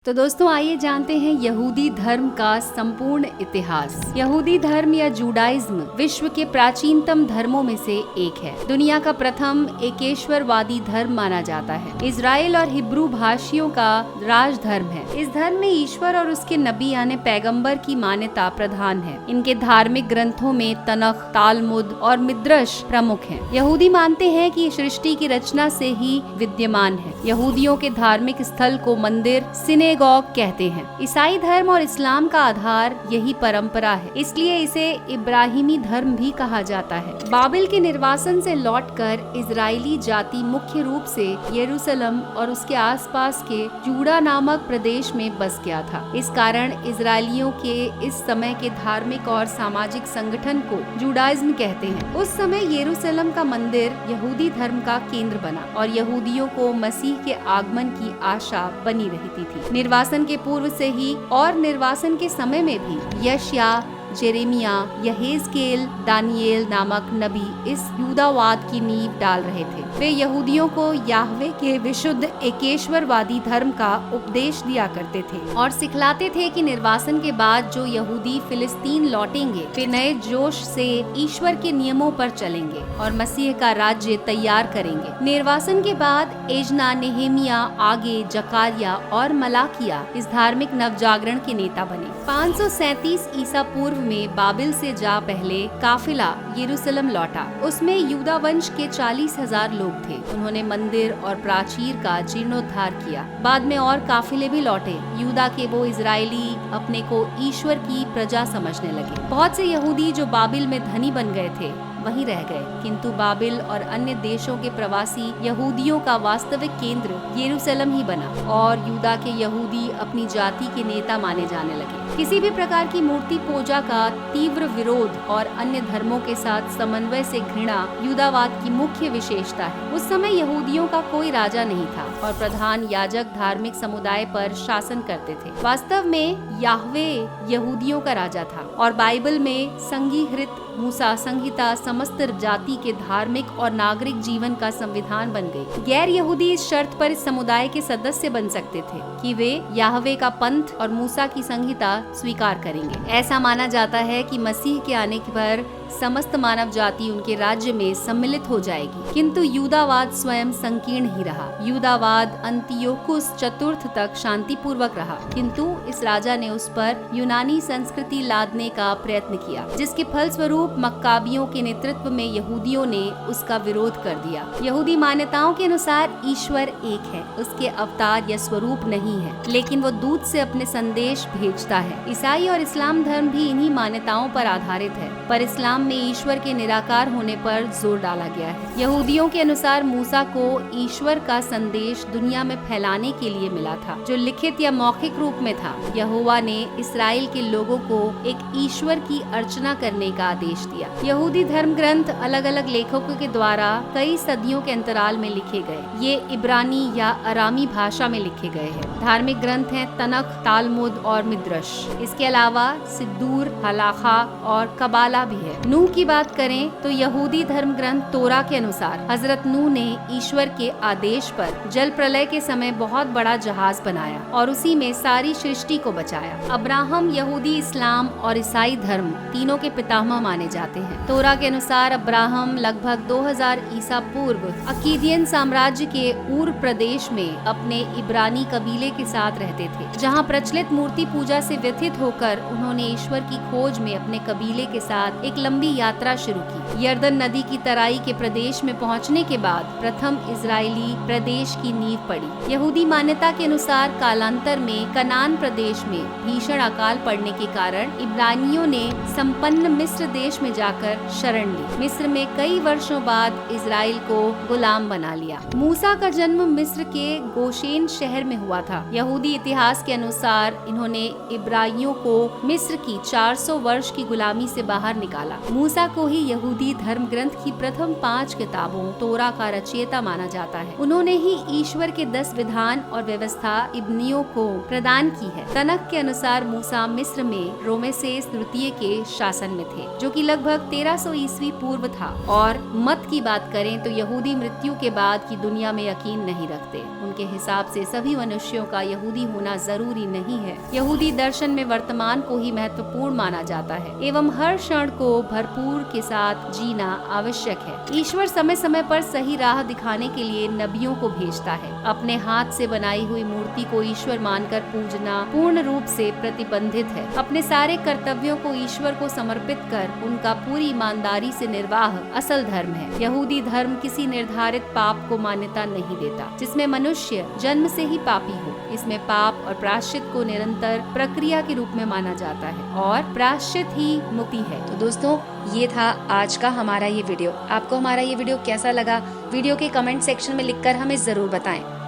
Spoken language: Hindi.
तो दोस्तों आइए जानते हैं यहूदी धर्म का संपूर्ण इतिहास। यहूदी धर्म या जूडाइज्म विश्व के प्राचीनतम धर्मों में से एक है। दुनिया का प्रथम एकेश्वरवादी धर्म माना जाता है। इजराइल और हिब्रू भाषियों का राजधर्म है। इस धर्म में ईश्वर और उसके नबी यानी पैगंबर की मान्यता प्रधान है। इनके धार्मिक ग्रंथों में तनख, तालमुद और मिद्रश प्रमुख हैं। यहूदी मानते हैं कि सृष्टि की रचना से ही विद्यमान है। यहूदियों के धार्मिक स्थल को मंदिर, सिनेगॉग कहते हैं। ईसाई धर्म और इस्लाम का आधार यही परंपरा है, इसलिए इसे इब्राहिमी धर्म भी कहा जाता है। बाबिल के निर्वासन से लौटकर इजरायली जाति मुख्य रूप से यरूशलेम और उसके आसपास के जूडा नामक प्रदेश में बस गया था। इस कारण इजरायलियों के इस समय के धार्मिक और सामाजिक संगठन को जूडाइज्म कहते हैं। उस समय यरूशलेम का मंदिर यहूदी धर्म का केंद्र बना और यहूदियों को मसीह के आगमन की आशा बनी रहती थी। निर्वासन के पूर्व से ही और निर्वासन के समय में भी यशाया, जेरेमिया, यहेजकेल, दानियेल नामक नबी इस यूदावाद की नींव डाल रहे थे। वे यहूदियों को याहवे के विशुद्ध एकेश्वरवादी धर्म का उपदेश दिया करते थे और सिखलाते थे कि निर्वासन के बाद जो यहूदी फिलिस्तीन लौटेंगे वे नए जोश से ईश्वर के नियमों पर चलेंगे और मसीह का राज्य तैयार करेंगे। निर्वासन के बाद एजना, नेहेमिया, आगे, जकारिया और मलाकिया इस धार्मिक नवजागरण के नेता बने। 537 ईसा पूर्व में बाबिल से जा पहले काफिला यरूशलेम लौटा। उसमें यूदा वंश के 40,000 लोग थे। उन्होंने मंदिर और प्राचीर का जीर्णोद्धार किया। बाद में और काफिले भी लौटे। यूदा के वो इजरायली अपने को ईश्वर की प्रजा समझने लगे। बहुत से यहूदी जो बाबिल में धनी बन गए थे वहीं रह गए, किंतु बाबिल और अन्य देशों के प्रवासी यहूदियों का वास्तविक केंद्र यरूशलेम ही बना और यूदा के यहूदी अपनी जाति के नेता माने जाने लगे। किसी भी प्रकार की मूर्ति पूजा का तीव्र विरोध और अन्य धर्मों के साथ समन्वय से घृणा यूदावाद की मुख्य विशेषता है। उस समय यहूदियों का कोई राजा नहीं था और प्रधान याजक धार्मिक समुदाय पर शासन करते थे। वास्तव में याहवे यहूदियों का राजा था और बाइबल में संगीकृत मूसा संहिता समस्त जाति के धार्मिक और नागरिक जीवन का संविधान बन गई। गैर यहूदी इस शर्त पर इस समुदाय के सदस्य बन सकते थे कि वे याहवे का पंथ और मूसा की संहिता स्वीकार करेंगे। ऐसा माना जाता है कि मसीह के आने पर समस्त मानव जाति उनके राज्य में सम्मिलित हो जाएगी, किंतु यूदावाद स्वयं संकीर्ण ही रहा। यूदावाद अंतियोकुस चतुर्थ तक शांतिपूर्वक रहा, किंतु इस राजा ने उस पर यूनानी संस्कृति लादने का प्रयत्न किया, जिसके फलस्वरूप मक्काबियों के नेतृत्व में यहूदियों ने उसका विरोध कर दिया। यहूदी मान्यताओं के अनुसार ईश्वर एक है, उसके अवतार या स्वरूप नहीं है, लेकिन वो दूत से अपने संदेश भेजता है। ईसाई और इस्लाम धर्म भी इन्हीं मान्यताओं पर आधारित है, पर इस्लाम में ईश्वर के निराकार होने पर जोर डाला गया है। यहूदियों के अनुसार मूसा को ईश्वर का संदेश दुनिया में फैलाने के लिए मिला था, जो लिखित या मौखिक रूप में था। यहोवा ने इस्राएल के लोगों को एक ईश्वर की अर्चना करने का आदेश दिया। यहूदी धर्म ग्रंथ अलग अलग लेखकों के द्वारा कई सदियों के अंतराल में लिखे गए। ये इब्रानी या अरामी भाषा में लिखे गए हैं। धार्मिक ग्रंथ हैं तनख, तालमुद और मिद्रश। इसके अलावा सिद्दूर, हलाखा और कबाला भी है। नूह की बात करें तो यहूदी धर्म ग्रंथ तोरा के अनुसार हजरत नूह ने ईश्वर के आदेश पर जल प्रलय के समय बहुत बड़ा जहाज बनाया और उसी में सारी सृष्टि को बचाया। अब्राहम यहूदी, इस्लाम और ईसाई धर्म तीनों के पितामह माने जाते हैं। तोरा के अनुसार अब्राहम लगभग 2000 ईसा पूर्व अकीदियन साम्राज्य के ऊर प्रदेश में अपने इब्रानी कबीले के साथ रहते थे, जहाँ प्रचलित मूर्ति पूजा से व्यथित होकर उन्होंने ईश्वर की खोज में अपने कबीले के साथ एक लंबी यात्रा शुरू की। यर्दन नदी की तराई के प्रदेश में पहुंचने के बाद प्रथम इजरायली प्रदेश की नींव पड़ी। यहूदी मान्यता के अनुसार कालांतर में कनान प्रदेश में भीषण अकाल पड़ने के कारण इब्रानियों ने संपन्न मिस्र देश में जाकर शरण ली। मिस्र में कई वर्षों बाद इजराइल को गुलाम बना लिया। मूसा का जन्म मिस्र के गोशेन शहर में हुआ था। यहूदी इतिहास के अनुसार इन्होंने इब्रानियों को मिस्र की 400 वर्ष की गुलामी से बाहर निकाला। मूसा को ही यहूदी धर्म ग्रंथ की प्रथम 5 किताबों तोरा का रचयिता माना जाता है। उन्होंने ही ईश्वर के 10 विधान और व्यवस्था इब्नियों को प्रदान की है। तनख के अनुसार मूसा मिस्र में रोमेसेस तृतीय के शासन में थे, जो कि लगभग 1300 ईस्वी पूर्व था। और मत की बात करें तो यहूदी मृत्यु के बाद की दुनिया में यकीन नहीं रखते। उनके के हिसाब से सभी मनुष्यों का यहूदी होना जरूरी नहीं है। यहूदी दर्शन में वर्तमान को ही महत्वपूर्ण माना जाता है एवं हर क्षण को भरपूर के साथ जीना आवश्यक है। ईश्वर समय समय पर सही राह दिखाने के लिए नबियों को भेजता है। अपने हाथ से बनाई हुई मूर्ति को ईश्वर मानकर पूजना पूर्ण रूप से प्रतिबंधित है। अपने सारे कर्तव्यों को ईश्वर को समर्पित कर उनका पूरी ईमानदारी से निर्वाह असल धर्म है। यहूदी धर्म किसी निर्धारित पाप को मान्यता नहीं देता जिसमें मनुष्य जन्म से ही पापी हो। इसमें पाप और प्रायश्चित को निरंतर प्रक्रिया के रूप में माना जाता है और प्रायश्चित ही मुक्ति है। तो दोस्तों, ये था आज का हमारा ये वीडियो। आपको हमारा ये वीडियो कैसा लगा, वीडियो के कमेंट सेक्शन में लिखकर हमें जरूर बताएं।